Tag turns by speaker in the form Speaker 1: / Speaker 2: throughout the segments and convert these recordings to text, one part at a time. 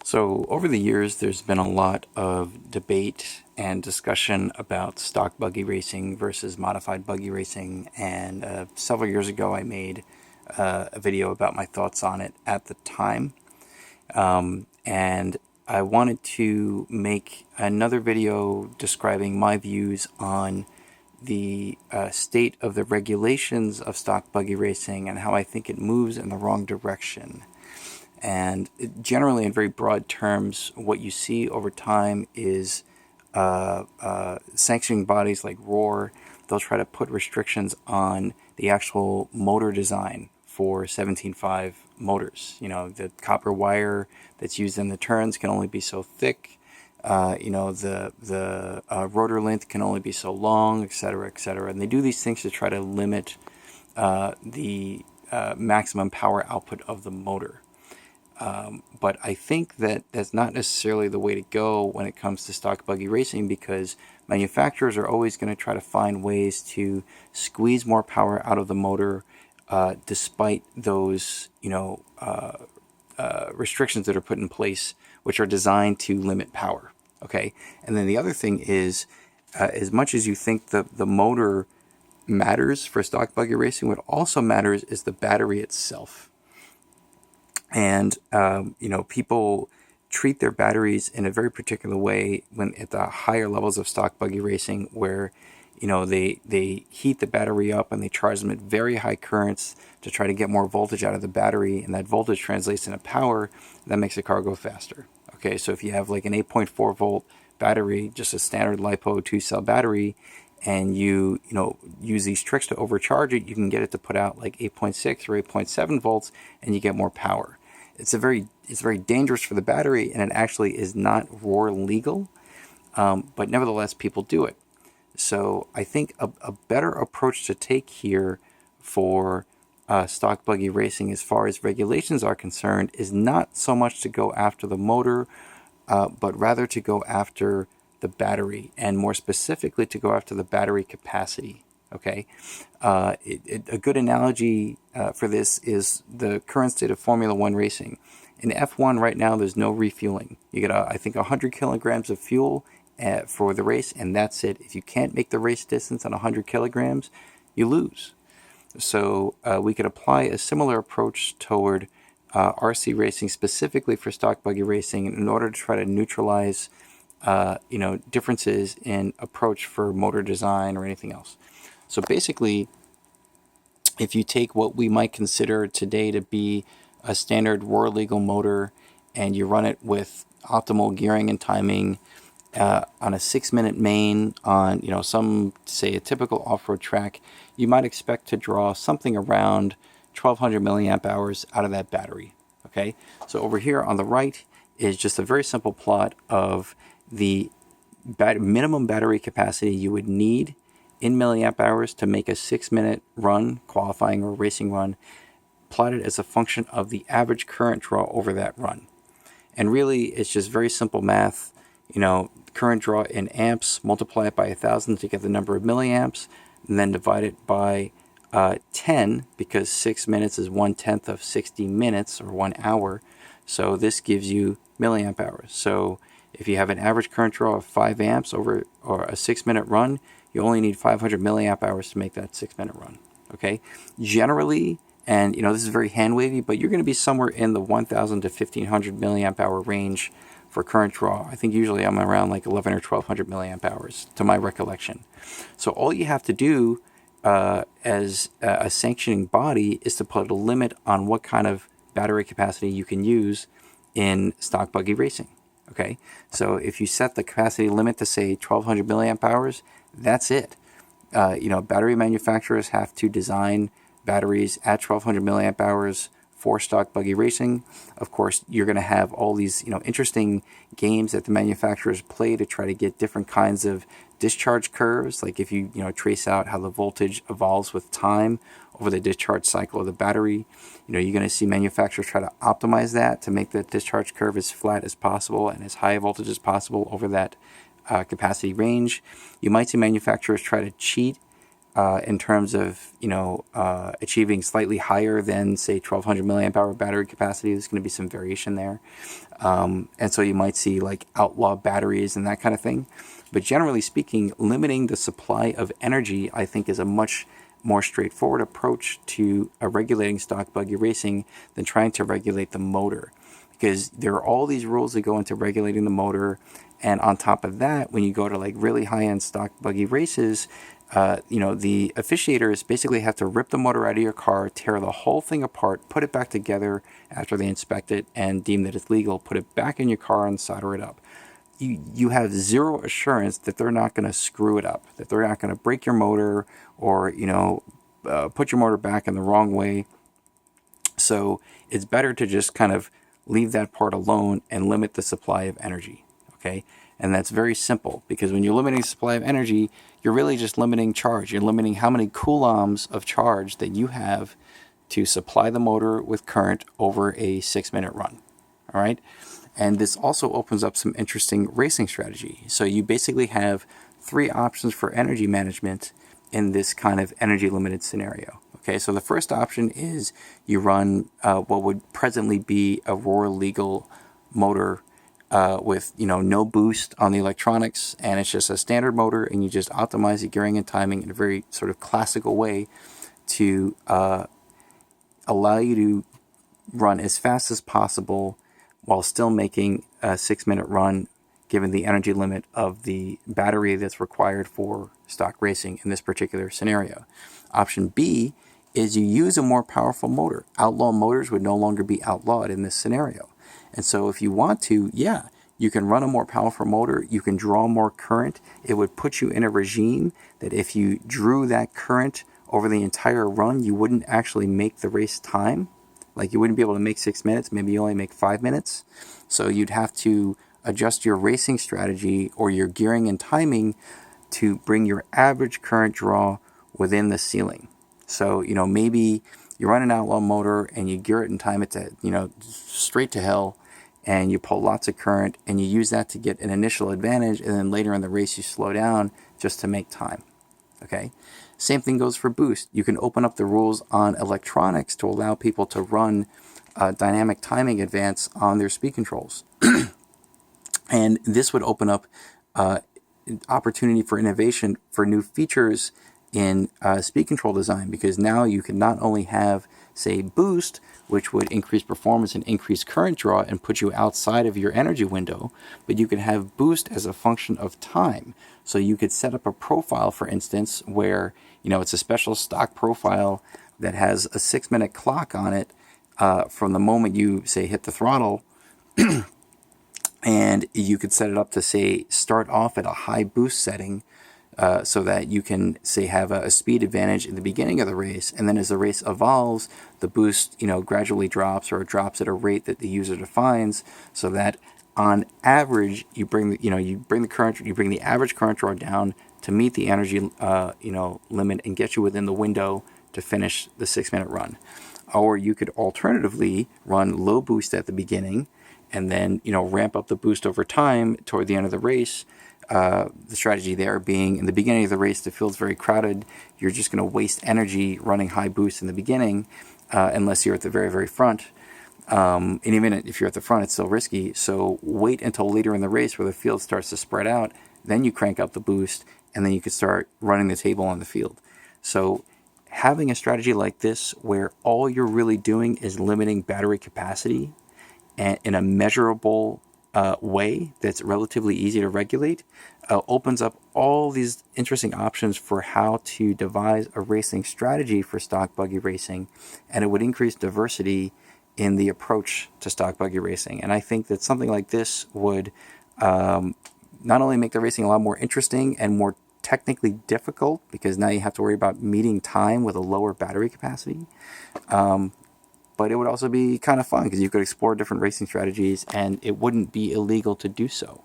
Speaker 1: So over the years, there's been a lot of debate and discussion about stock buggy racing versus modified buggy racing. And several years ago, I made a video about my thoughts on it at the time. And I wanted to make another video describing my views on the state of the regulations of stock buggy racing and how I think it moves in the wrong direction. And generally, in very broad terms, what you see over time is sanctioning bodies like ROAR. They'll try to put restrictions on the actual motor design for 17.5 motors. You know, the copper wire that's used in the turns can only be so thick. The rotor length can only be so long, et cetera, et cetera. And they do these things to try to limit the maximum power output of the motor. But I think that that's not necessarily the way to go when it comes to stock buggy racing, because manufacturers are always going to try to find ways to squeeze more power out of the motor, despite those, restrictions that are put in place, which are designed to limit power. Okay, and then the other thing is, as much as you think the motor matters for stock buggy racing, what also matters is the battery itself. And, people treat their batteries in a very particular way when at the higher levels of stock buggy racing, where, they heat the battery up and they charge them at very high currents to try to get more voltage out of the battery. And that voltage translates into power that makes the car go faster. Okay, so if you have like an 8.4 volt battery, just a standard LiPo 2-cell battery, and you use these tricks to overcharge it, you can get it to put out like 8.6 or 8.7 volts, and you get more power. It's very dangerous for the battery, and it actually is not ROAR legal, but nevertheless people do it. So I think a better approach to take here for stock buggy racing, as far as regulations are concerned, is not so much to go after the motor, but rather to go after the battery, and more specifically to go after the battery capacity. Okay, a good analogy for this is the current state of Formula One racing. In F1 right now, there's no refueling. You get, I think, 100 kilograms of fuel for the race, and that's it. If you can't make the race distance on 100 kilograms, you lose. So we could apply a similar approach toward RC racing, specifically for stock buggy racing, in order to try to neutralize differences in approach for motor design or anything else. So basically, if you take what we might consider today to be a standard ROAR legal motor, and you run it with optimal gearing and timing on a 6-minute main on, some, say, a typical off-road track, you might expect to draw something around 1200 milliamp hours out of that battery. Okay, so over here on the right is just a very simple plot of the minimum battery capacity you would need in milliamp hours to make a 6-minute run, qualifying or racing run, plotted as a function of the average current draw over that run. And really, it's just very simple math. Current draw in amps, multiply it by 1,000 to get the number of milliamps, and then divide it by 10, because 6 minutes is 1/10 of 60 minutes, or 1 hour. So this gives you milliamp hours. So if you have an average current draw of 5 amps over or a 6-minute run, you only need 500 milliamp hours to make that 6-minute run. Okay, generally, and this is very hand wavy, but you're going to be somewhere in the 1,000 to 1,500 milliamp hour range for current draw. I think usually I'm around like 11 or 1,200 milliamp hours, to my recollection. So all you have to do as a sanctioning body is to put a limit on what kind of battery capacity you can use in stock buggy racing. Okay, so if you set the capacity limit to, say, 1,200 milliamp hours, that's it. Battery manufacturers have to design batteries at 1,200 milliamp hours for stock buggy racing. Of course, you're going to have all these, interesting games that the manufacturers play to try to get different kinds of discharge curves. Like if you, trace out how the voltage evolves with time over the discharge cycle of the battery, you're going to see manufacturers try to optimize that to make the discharge curve as flat as possible and as high a voltage as possible over that capacity range. You might see manufacturers try to cheat in terms of achieving slightly higher than say 1200 milliamp hour battery capacity. There's going to be some variation there, and so you might see like outlaw batteries and that kind of thing. But generally speaking, limiting the supply of energy, I think, is a much more straightforward approach to regulating stock buggy racing than trying to regulate the motor, because there are all these rules that go into regulating the motor. And on top of that, when you go to like really high-end stock buggy races, the officiators basically have to rip the motor out of your car, tear the whole thing apart, put it back together after they inspect it and deem that it's legal, put it back in your car and solder it up. You have zero assurance that they're not going to screw it up, that they're not going to break your motor or, put your motor back in the wrong way. So it's better to just kind of leave that part alone and limit the supply of energy. Okay. And that's very simple, because when you're limiting the supply of energy, you're really just limiting charge. You're limiting how many coulombs of charge that you have to supply the motor with current over a 6-minute run. All right. And this also opens up some interesting racing strategy. So you basically have 3 options for energy management in this kind of energy limited scenario. Okay, so the first option is you run what would presently be a Royal legal motor with no boost on the electronics, and it's just a standard motor, and you just optimize the gearing and timing in a very sort of classical way to allow you to run as fast as possible while still making a 6-minute run, given the energy limit of the battery that's required for stock racing in this particular scenario. Option B is you use a more powerful motor. Outlaw motors would no longer be outlawed in this scenario. And so if you want to, you can run a more powerful motor, you can draw more current. It would put you in a regime that if you drew that current over the entire run, you wouldn't actually make the race time. Like you wouldn't be able to make 6 minutes, maybe you only make 5 minutes. So you'd have to adjust your racing strategy or your gearing and timing to bring your average current draw within the ceiling. So, maybe you run an outlaw motor and you gear it and time it to, straight to hell, and you pull lots of current and you use that to get an initial advantage, and then later in the race you slow down just to make time. Okay? Same thing goes for boost. You can open up the rules on electronics to allow people to run dynamic timing advance on their speed controls. And this would open up opportunity for innovation for new features in speed control design, because now you can not only have, say, boost, which would increase performance and increase current draw and put you outside of your energy window, but you can have boost as a function of time. So you could set up a profile, for instance, where it's a special stock profile that has a 6-minute clock on it from the moment you, say, hit the throttle. And you could set it up to, say, start off at a high boost setting so that you can, say, have a speed advantage in the beginning of the race. And then as the race evolves, the boost, gradually drops, or drops at a rate that the user defines, so that on average, you bring the average current draw down to meet the energy, limit and get you within the window to finish the 6-minute run. Or you could alternatively run low boost at the beginning, and then ramp up the boost over time toward the end of the race. The strategy there being, in the beginning of the race, the field's very crowded. You're just going to waste energy running high boost in the beginning, unless you're at the very, very front. And even if you're at the front, it's still risky. So wait until later in the race where the field starts to spread out. Then you crank up the boost, and then you can start running the table on the field. So having a strategy like this, where all you're really doing is limiting battery capacity, and in a measurable way that's relatively easy to regulate, opens up all these interesting options for how to devise a racing strategy for stock buggy racing, and it would increase diversity in the approach to stock buggy racing. And I think that something like this would not only make the racing a lot more interesting and more technically difficult, because now you have to worry about meeting time with a lower battery capacity, but it would also be kind of fun because you could explore different racing strategies and it wouldn't be illegal to do so.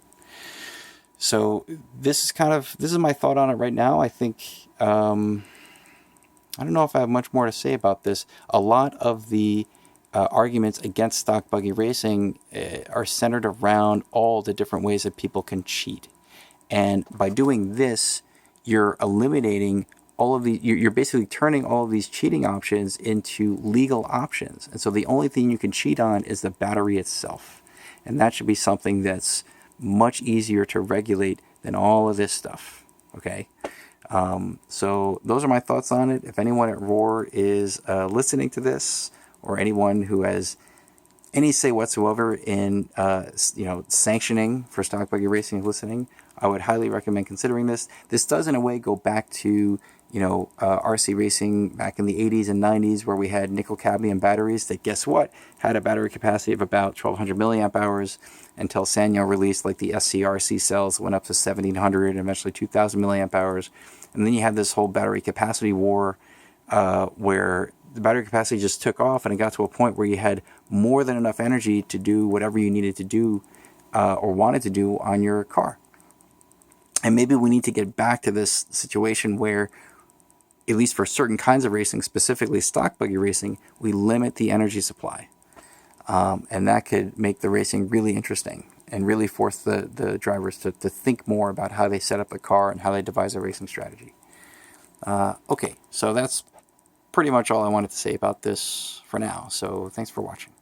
Speaker 1: So this is my thought on it right now. I think, I don't know if I have much more to say about this. A lot of the arguments against stock buggy racing are centered around all the different ways that people can cheat. And by doing this, you're eliminating all of these, you're basically turning all of these cheating options into legal options. And so the only thing you can cheat on is the battery itself. And that should be something that's much easier to regulate than all of this stuff. Okay? So those are my thoughts on it. If anyone at Roar is listening to this, or anyone who has any say whatsoever in sanctioning for stock buggy racing is listening, I would highly recommend considering this. This does in a way go back to RC racing back in the 80s and 90s, where we had nickel cadmium batteries that, guess what, had a battery capacity of about 1200 milliamp hours, until Sanyo released like the SCRC cells, went up to 1700 and eventually 2000 milliamp hours. And then you had this whole battery capacity war where the battery capacity just took off, and it got to a point where you had more than enough energy to do whatever you needed to do or wanted to do on your car. And maybe we need to get back to this situation where, at least for certain kinds of racing, specifically stock buggy racing, we limit the energy supply. And that could make the racing really interesting and really force the drivers to think more about how they set up the car and how they devise a racing strategy. Okay, so that's pretty much all I wanted to say about this for now. So thanks for watching.